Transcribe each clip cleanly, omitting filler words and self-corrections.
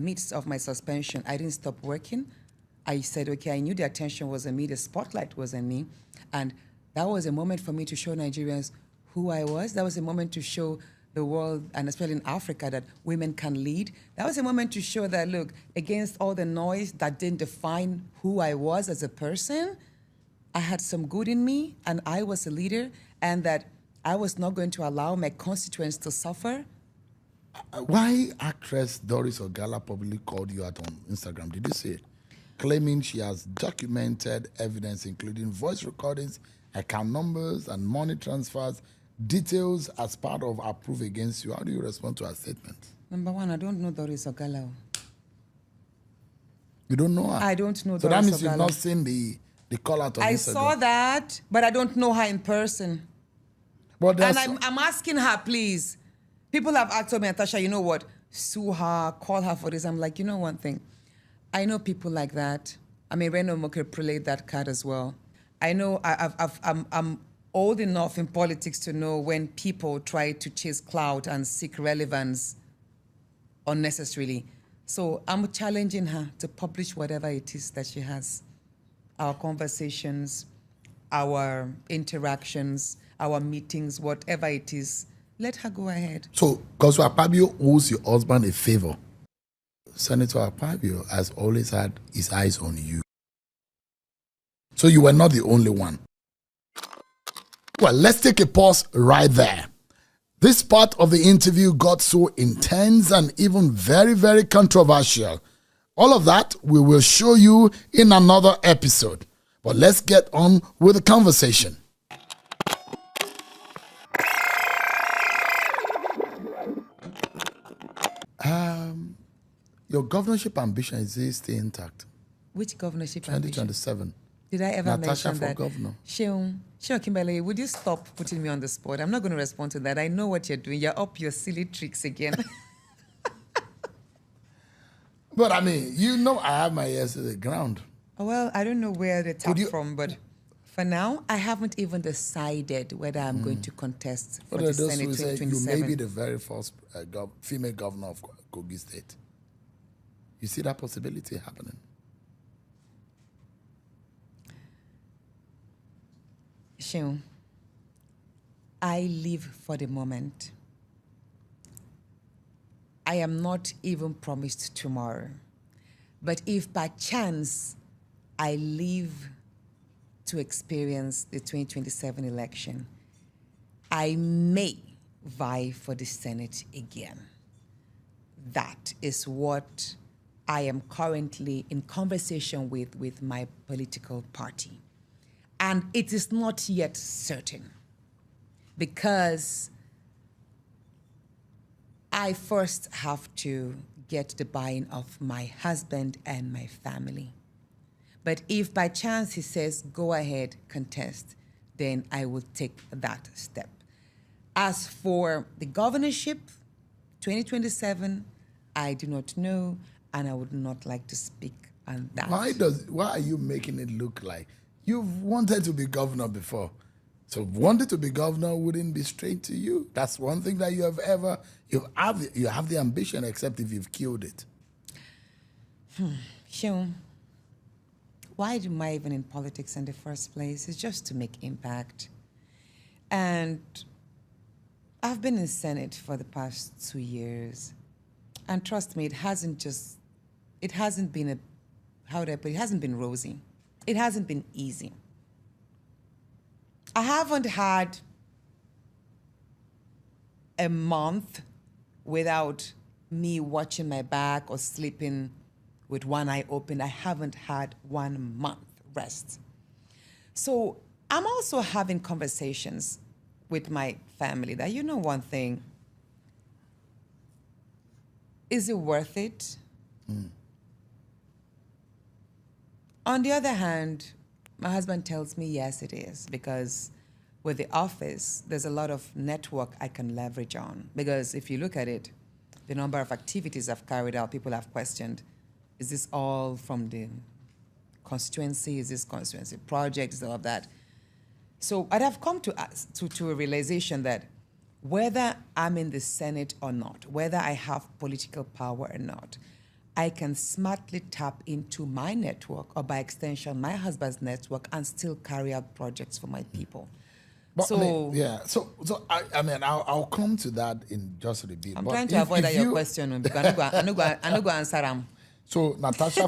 midst of my suspension, I didn't stop working. I said, okay, I knew the attention was on me, the spotlight was on me. And that was a moment for me to show Nigerians who I was. That was a moment to show the world, and especially in Africa, that women can lead. That was a moment to show that, look, against all the noise that didn't define who I was as a person, I had some good in me, and I was a leader, and that I was not going to allow my constituents to suffer. Why actress Doris Ogala publicly called you out on Instagram? Did you see it? Claiming she has documented evidence, including voice recordings, account numbers, and money transfers, details as part of her proof against you. How do you respond to her statement? Number one, I don't know Doris Ogala. You don't know her? I don't know Doris Ogala. So that means you've not seen the call out on Instagram. I saw that, but I don't know her in person. But and I'm asking her, please. People have asked me, Natasha, you know what? Sue her, call her for this. I'm like, you know one thing? I know people like that. I mean, Reno Moke played that card as well. I know I'm old enough in politics to know when people try to chase clout and seek relevance unnecessarily. So I'm challenging her to publish whatever it is that she has. Our conversations, our interactions, our meetings, whatever it is, let her go ahead. So, because Akpabio owes your husband a favor, Senator Akpabio has always had his eyes on you. So you were not the only one. Well, let's take a pause right there. This part of the interview got so intense and even very, very controversial. All of that we will show you in another episode. But let's get on with the conversation. Your governorship ambition, is it still intact? Which governorship ambition? 2027. Did I ever Natasha mention for that? governor. Sheung Kimberley, would you stop putting me on the spot? I'm not going to respond to that. I know what you're doing. You're up your silly tricks again. But I mean, you know I have my ears to the ground. Well, I don't know where they tap from, but for now, I haven't even decided whether I'm going to contest for the Senate 2027. You may be the very first female governor of Kogi State. You see that possibility happening? Sheung, I live for the moment. I am not even promised tomorrow. But if by chance I live to experience the 2027 election, I may vie for the Senate again. That is what I am currently in conversation with my political party. And it is not yet certain because I first have to get the buy-in of my husband and my family. But if by chance he says, go ahead, contest, then I will take that step. As for the governorship, 2027, I do not know, and I would not like to speak on that. Why are you making it look like you've wanted to be governor before? So wanted to be governor wouldn't be straight to you. That's one thing that you have the ambition, except if you've killed it. Sheung, why am I even in politics in the first place? It's just to make impact. And I've been in Senate for the past 2 years. And trust me, it hasn't been it hasn't been rosy. It hasn't been easy. I haven't had a month without me watching my back or sleeping with one eye open. I haven't had 1 month rest. So I'm also having conversations with my family that, you know one thing, is it worth it? On the other hand, my husband tells me, yes, it is, because with the office, there's a lot of network I can leverage on. Because if you look at it, the number of activities I've carried out, people have questioned, is this all from the constituency? Is this constituency projects, all of that? So I'd have come to a realization that whether I'm in the Senate or not, whether I have political power or not, I can smartly tap into my network, or by extension, my husband's network, and still carry out projects for my people. But So I mean, yeah, I mean, I'll come to that in just a bit. I'm But trying to avoid that your question because I no go answer them. So Natasha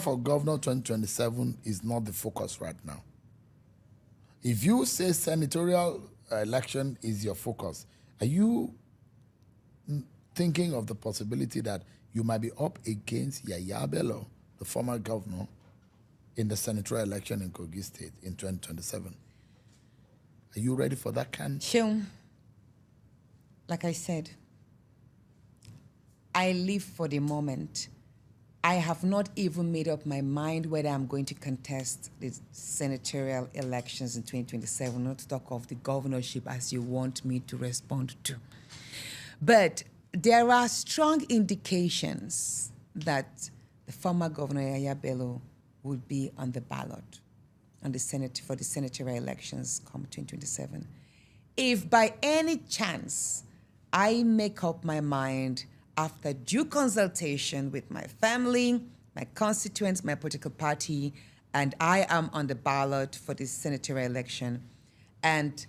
for governor 2027 is not the focus right now. If you say senatorial election is your focus, are you thinking of the possibility that you might be up against Yahaya Bello, the former governor, in the senatorial election in Kogi State in 2027? Are you ready for that kind? Sure. Like I said, I live for the moment. I have not even made up my mind whether I'm going to contest the senatorial elections in 2027, not to talk of the governorship as you want me to respond to. But there are strong indications that the former governor, Yahaya Bello, would be on the ballot on the Senate for the senatorial elections come 2027. If by any chance I make up my mind after due consultation with my family, my constituents, my political party, and I am on the ballot for the senatorial election, and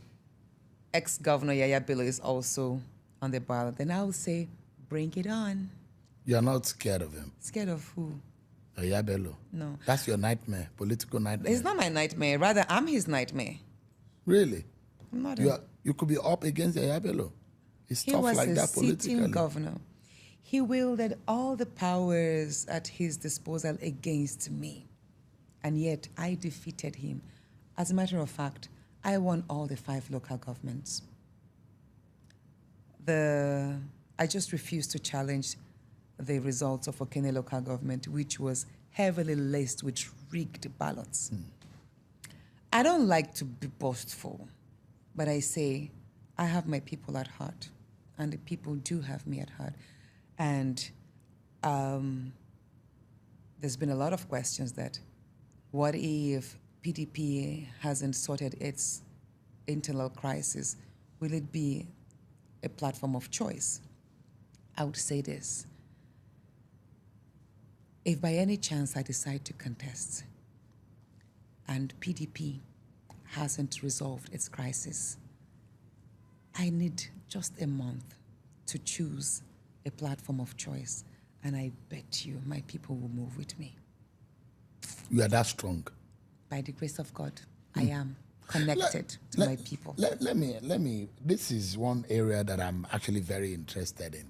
ex-governor Yahaya Bello is also on the ballot, then I will say, bring it on. You're not scared of him? Scared of who? Yahaya Bello. No. That's your nightmare, political nightmare. It's not my nightmare. Rather, I'm his nightmare. Really? I'm not. You could be up against Yahaya Bello. It's tough like that politically. He was a sitting governor. He wielded all the powers at his disposal against me. And yet, I defeated him. As a matter of fact, I won all the 5 local governments. I just refused to challenge the results of Okene local government, which was heavily laced with rigged ballots. I don't like to be boastful, but I say I have my people at heart, and the people do have me at heart. And there's been a lot of questions that, what if PDP hasn't sorted its internal crisis? Will it be a platform of choice? I would say this. If by any chance I decide to contest and PDP hasn't resolved its crisis, I need just a month to choose a platform of choice, and I bet you my people will move with me. You are that strong? By the grace of God, I am connected to my people. Let me, this is one area that I'm actually very interested in.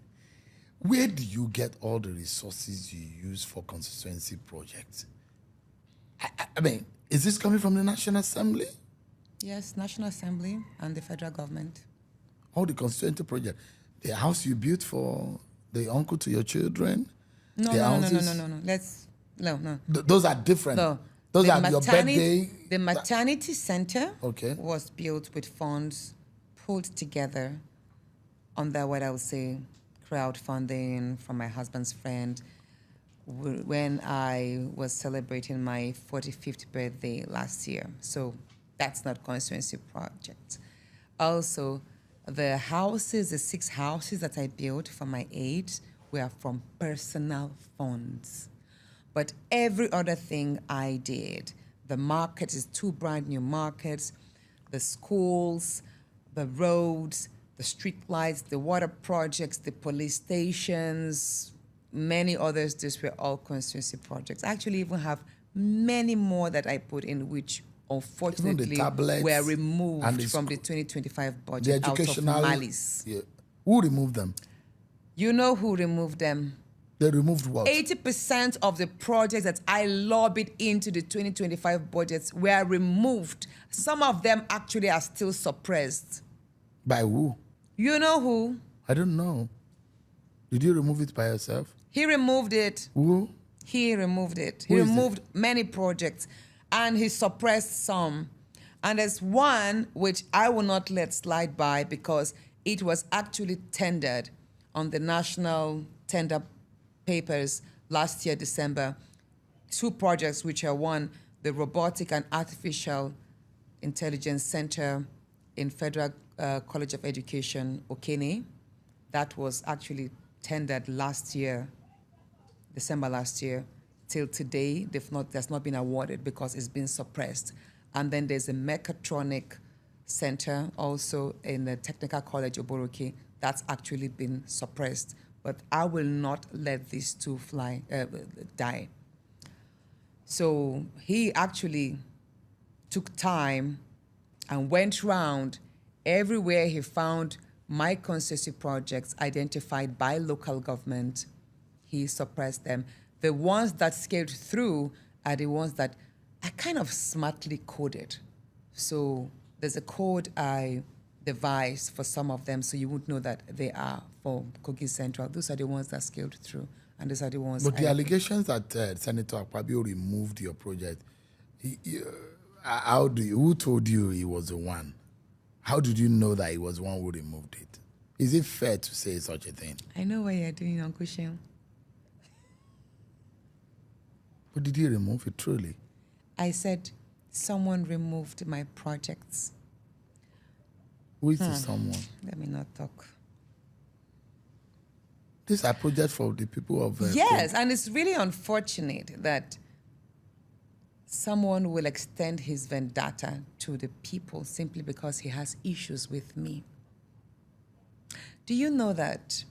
Where do you get all the resources you use for constituency projects? I mean, is this coming from the National Assembly? Yes, National Assembly and the federal government. All the constituency projects. The house you built for the uncle to your children? No. Those are different. No. Those are your birthday. The maternity center okay. was built with funds pulled together under what I would say crowdfunding from my husband's friend when I was celebrating my 45th birthday last year. So that's not constituency project. Also, the 6 houses that I built for my aides were from personal funds. But every other thing I did, the market is 2 brand new markets, the schools, the roads, the street lights, the water projects, the police stations, many others, these were all constituency projects. I actually even have many more that I put in, which unfortunately were removed from the 2025 budget out of malice. Yeah. Who removed them? You know who removed them? They removed what? 80% of the projects that I lobbied into the 2025 budgets were removed. Some of them actually are still suppressed. By who? You know who? I don't know. Did you remove it by yourself? He removed it. Who? He removed it. He removed many projects, and he suppressed some. And there's one which I will not let slide by because it was actually tendered on the national tender papers last year, December. 2 projects, which are one, the Robotic and Artificial Intelligence Center in Federal College of Education, Okene. That was actually tendered last year December last year. Till today, that's not been awarded because it's been suppressed. And then there's a mechatronic center also in the Technical College Oboroki that's actually been suppressed. But I will not let these two die. So he actually took time and went round everywhere he found my constituency projects identified by local government. He suppressed them. The ones that scaled through are the ones that I kind of smartly coded. So there's a code I devised for some of them so you won't know that they are for Kogi Central. Those are the ones that scaled through, and those are the ones. But the allegations that Senator Akpabio removed your project, who told you he was the one? How did you know that he was the one who removed it? Is it fair to say such a thing? I know what you're doing, Uncle Shane. But did he remove it truly? I said someone removed my projects. Who is the someone? Let me not talk. These are projects for the people of... yes, and it's really unfortunate that someone will extend his vendetta to the people simply because he has issues with me. Do you know that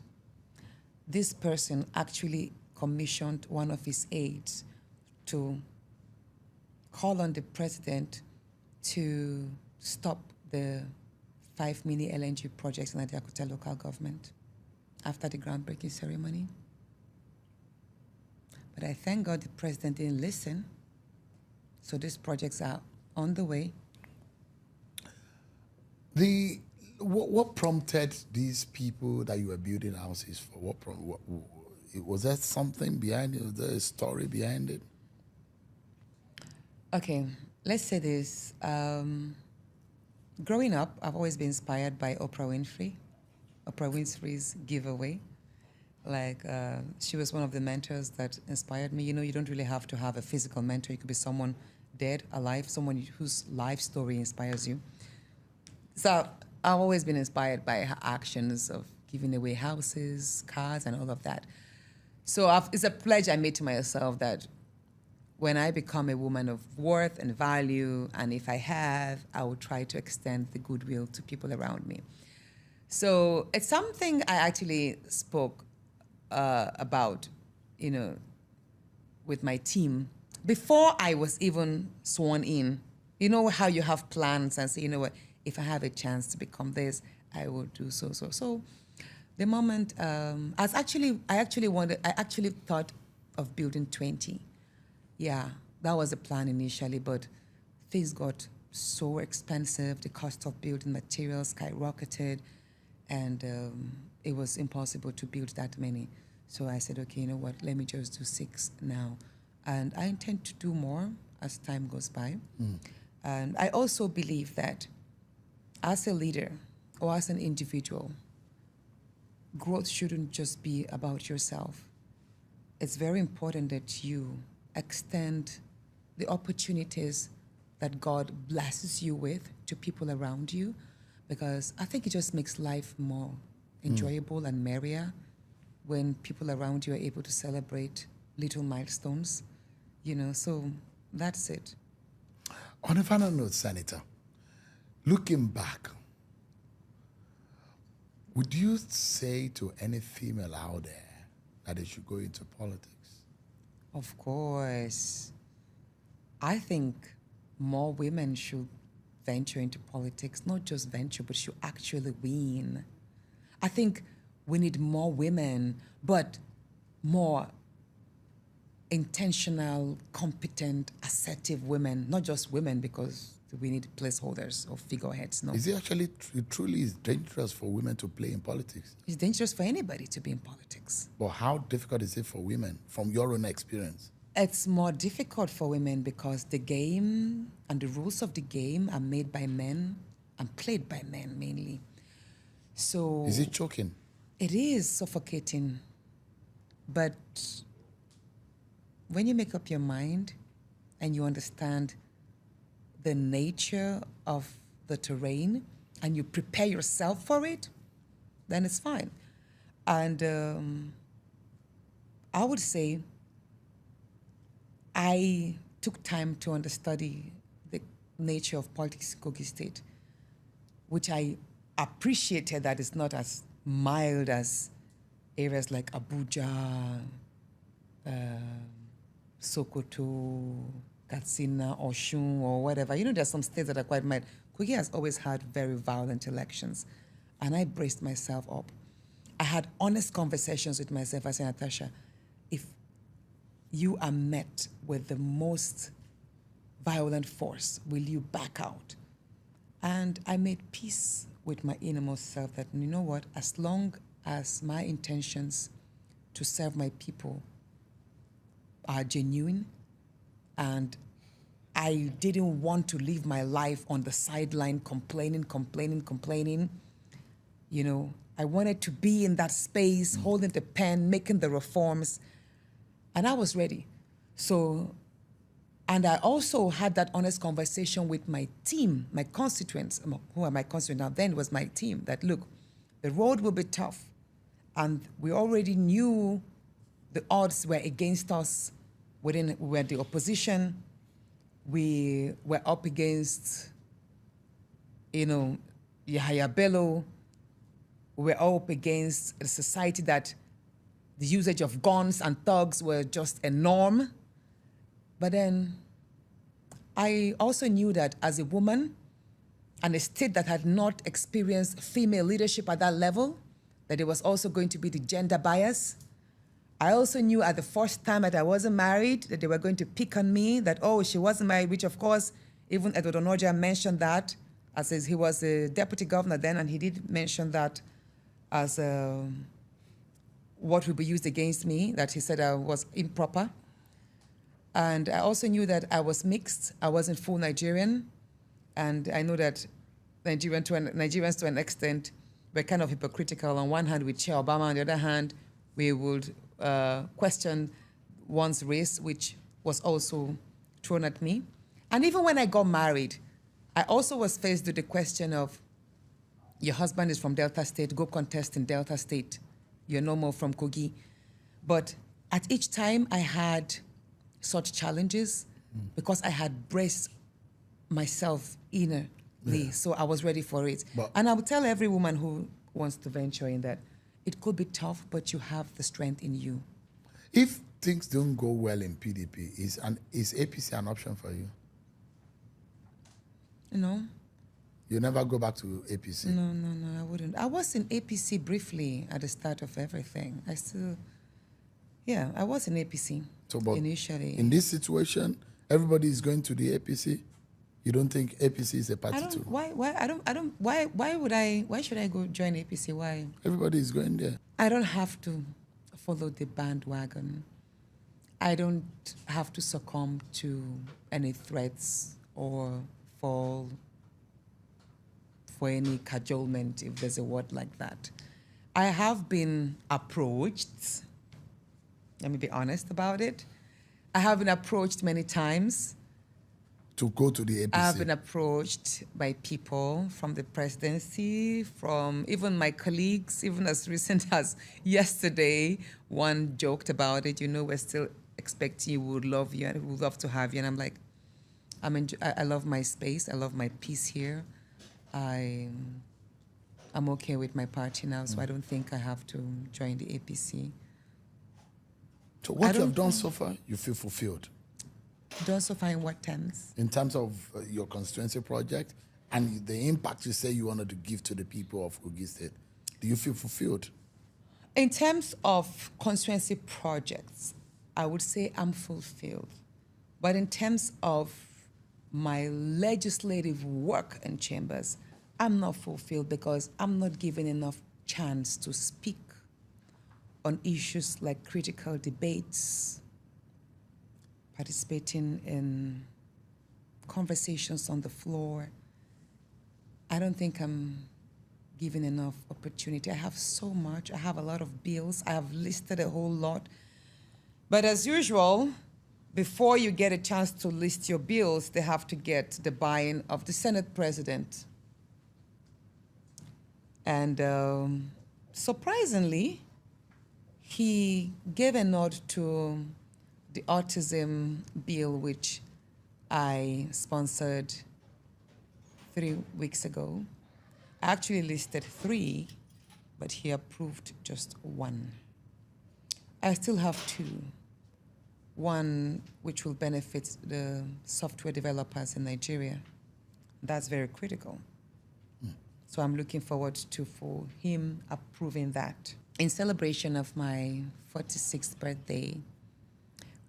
this person actually commissioned one of his aides to call on the president to stop the 5 mini LNG projects in the Akpoti local government after the groundbreaking ceremony? But I thank God the president didn't listen. So these projects are on the way. What prompted these people that you were building houses for? Was there something behind it? Was there a story behind it? Okay, let's say this. Growing up, I've always been inspired by Oprah Winfrey. Oprah Winfrey's giveaway. She was one of the mentors that inspired me. You know, you don't really have to have a physical mentor. You could be someone dead, alive, someone whose life story inspires you. So I've always been inspired by her actions of giving away houses, cars, and all of that. So it's a pledge I made to myself that when I become a woman of worth and value, and if I have, I will try to extend the goodwill to people around me. So it's something I actually spoke about, you know, with my team before I was even sworn in. You know how you have plans and say, you know what, if I have a chance to become this, I will do so. So the moment, I actually thought of building 20. Yeah, that was the plan initially, but things got so expensive. The cost of building materials skyrocketed, and it was impossible to build that many. So I said, okay, you know what, let me just do 6 now. And I intend to do more as time goes by. And I also believe that as a leader or as an individual, growth shouldn't just be about yourself. It's very important that you extend the opportunities that God blesses you with to people around you, because I think it just makes life more enjoyable and merrier when people around you are able to celebrate little milestones, you know, so that's it. On a final note, Senator, looking back, would you say to any female out there that they should go into politics? Of course. I think more women should venture into politics, not just venture, but should actually win. I think we need more women, but more intentional, competent, assertive women, not just women because we need placeholders or figureheads. No. Is it actually truly is dangerous for women to play in politics? It's dangerous for anybody to be in politics. But how difficult is it for women from your own experience? It's more difficult for women because the game and the rules of the game are made by men and played by men mainly. So is it choking? It is suffocating. But when you make up your mind and you understand the nature of the terrain and you prepare yourself for it, then it's fine. And I would say I took time to understudy the nature of politics in Kogi State, which I appreciated that it's not as mild as areas like Abuja, Sokoto, Katsina, Oshun, or whatever. You know, there's some states that are quite mild. Kogi has always had very violent elections, and I braced myself up. I had honest conversations with myself. I said, Natasha, if you are met with the most violent force, will you back out? And I made peace with my innermost self that, you know what, as long as my intentions to serve my people are genuine, and I didn't want to live my life on the sideline complaining. You know, I wanted to be in that space, holding the pen, making the reforms, and I was ready. So, and I also had that honest conversation with my team, my constituents, who are my constituents now, then it was my team, that look, the road will be tough. And we already knew the odds were against us. We were the opposition. We were up against, you know, Yahaya Bello. We were up against a society that the usage of guns and thugs were just a norm. But then I also knew that as a woman and a state that had not experienced female leadership at that level, that there was also going to be the gender bias. I also knew at the first time that I wasn't married, that they were going to pick on me, that, oh, she wasn't married, which of course, even Edward Onoja mentioned that, as he was a deputy governor then, and he did mention that as what would be used against me, that he said I was improper. And I also knew that I was mixed. I wasn't full Nigerian. And I know that Nigerians to an extent were kind of hypocritical. On one hand, we cheer Obama. On the other hand, we would question one's race, which was also thrown at me. And even when I got married, I also was faced with the question of, your husband is from Delta State, go contest in Delta State. You're no more from Kogi. But at each time I had such challenges because I had braced myself innerly. Yeah. So I was ready for it. And I would tell every woman who wants to venture in that it could be tough, but you have the strength in you. If things don't go well in PDP, is APC an option for you? No. You never go back to APC? No, I wouldn't. I was in APC briefly at the start of everything. I was in APC initially. In this situation, everybody is going to the APC. You don't think APC is a party too? Why should I go join APC? Why? Everybody is going there. I don't have to follow the bandwagon. I don't have to succumb to any threats or fall for any cajolement, if there's a word like that. I have been approached. Let me be honest about it. I have been approached many times. To go to the APC? I have been approached by people from the presidency, from even my colleagues, even as recent as yesterday. One joked about it, we're still expecting you, we would love you, and we would love to have you. And I'm like, I love my space, I love my peace here. I'm okay with my party now, so I don't think I have to join the APC. So what you have done so far, you feel fulfilled? Done so far in what terms? In terms of your constituency project and the impact you say you wanted to give to the people of Kogi State. Do you feel fulfilled? In terms of constituency projects, I would say I'm fulfilled. But in terms of my legislative work in chambers, I'm not fulfilled because I'm not given enough chance to speak on issues like critical debates, participating in conversations on the floor. I don't think I'm given enough opportunity. I have so much. I have a lot of bills. I have listed a whole lot. But as usual, before you get a chance to list your bills, they have to get the buy-in of the Senate President. And surprisingly, he gave a nod to the autism bill, which I sponsored 3 weeks ago. I actually listed 3, but he approved just 1. I still have 2. One which will benefit the software developers in Nigeria. That's very critical. So I'm looking forward for him approving that. In celebration of my 46th birthday,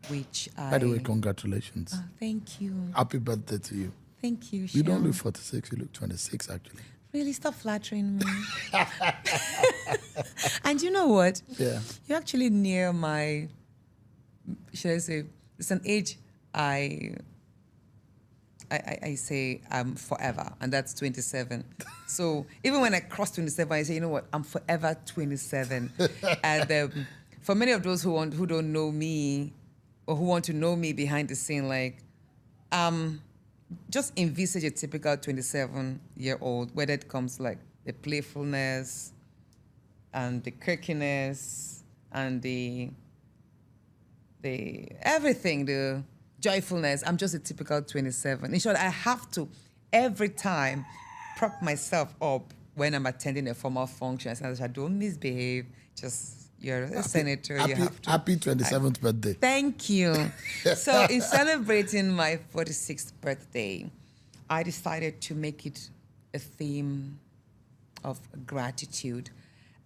which By the way, congratulations. Oh, thank you. Happy birthday to you. Thank you, You don't look 46, you look 26 actually. Really, stop flattering me. And you know what? Yeah. You're actually near my, should I say, it's an age I say I'm forever, and that's 27. So even when I cross 27, I say, you know what, I'm forever 27. And for many of those who don't know me, or who want to know me behind the scene, like, just envisage a typical 27-year-old, whether it comes like the playfulness and the quirkiness and the everything, the joyfulness. I'm just a typical 27. In short, I have to, every time, prop myself up when I'm attending a formal function. I don't misbehave. Just, you're a senator. You have to. Happy 27th birthday. Thank you. So in celebrating my 46th birthday, I decided to make it a theme of gratitude.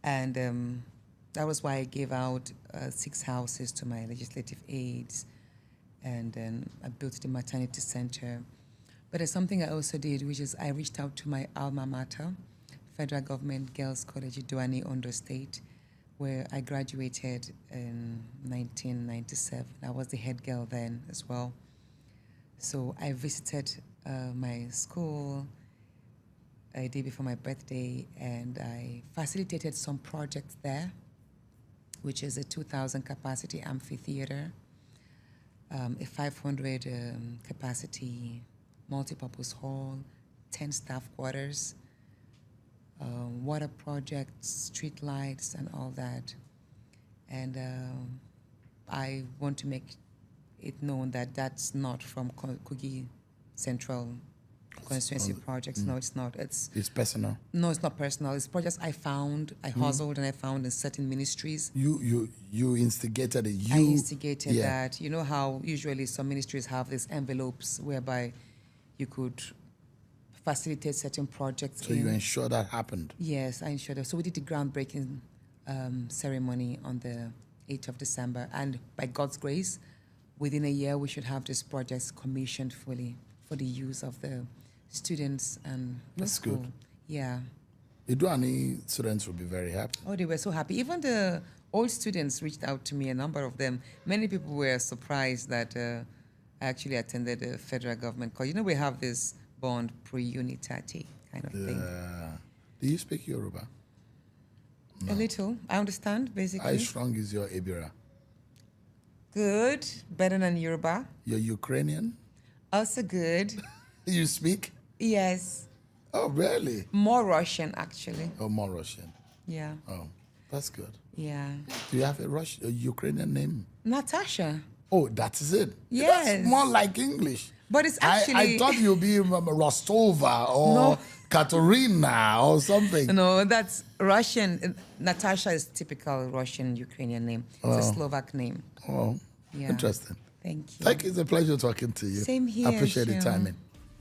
And that was why I gave out 6 houses to my legislative aides. And then I built the maternity center. But there's something I also did, which is I reached out to my alma mater, Federal Government Girls College, Idoani, Ondo State, where I graduated in 1997. I was the head girl then as well. So I visited my school a day before my birthday, and I facilitated some projects there, which is a 2,000 capacity amphitheater, a 500 capacity multipurpose hall, 10 staff quarters, water projects, street lights, and all that. And I want to make it known that that's not from Kogi Central Constituency projects. No, it's not. It's personal. No, it's not personal. It's projects I found, I hustled, and I found in certain ministries. You instigated it. I instigated that. You know how usually some ministries have these envelopes whereby you could facilitate certain projects. So you ensure that happened? Yes, I ensured that. So we did the groundbreaking ceremony on the 8th of December. And by God's grace, within a year, we should have these projects commissioned fully for the use of the students and the school. Good. Yeah. Idoani students will be very happy. Oh, they were so happy. Even the old students reached out to me, a number of them. Many people were surprised that I actually attended the federal government because, you know, we have this bond pre-unitati kind of thing. Do you speak Yoruba? No. A little. I understand, basically. How strong is your Ebira? Good. Better than Yoruba. You're Ukrainian? Also good. You speak? Yes. Oh, really? More Russian, actually. Oh, more Russian. Yeah. Oh, that's good. Yeah. Do you have a Ukrainian name? Natasha. Oh, that is it? Yes. That's more like English. But it's actually... I thought you'd be Rostova or Katerina or something. No, that's Russian. Natasha is typical Russian Ukrainian name. It's a Slovak name. Oh, yeah. Interesting. Thank you. It's a pleasure talking to you. Same here. I appreciate the timing.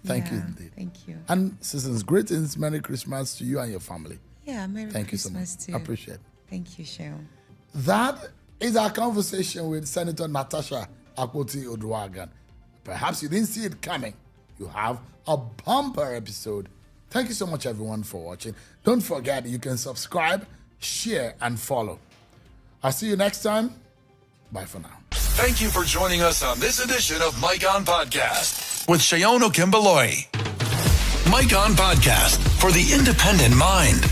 Thank you Yeah, indeed. Thank you. And citizens, greetings, Merry Christmas to you and your family. Yeah, Merry Thank Christmas you so much. too. I appreciate it. Thank you, Cheryl. That is our conversation with Senator Natasha Akpoti Oduagan. Perhaps you didn't see it coming. You have a bumper episode. Thank you so much, everyone, for watching. Don't forget, you can subscribe, share, and follow. I'll see you next time. Bye for now. Thank you for joining us on this edition of Mike On Podcast with Shayon Okimbaloi. Mike On Podcast for the independent mind.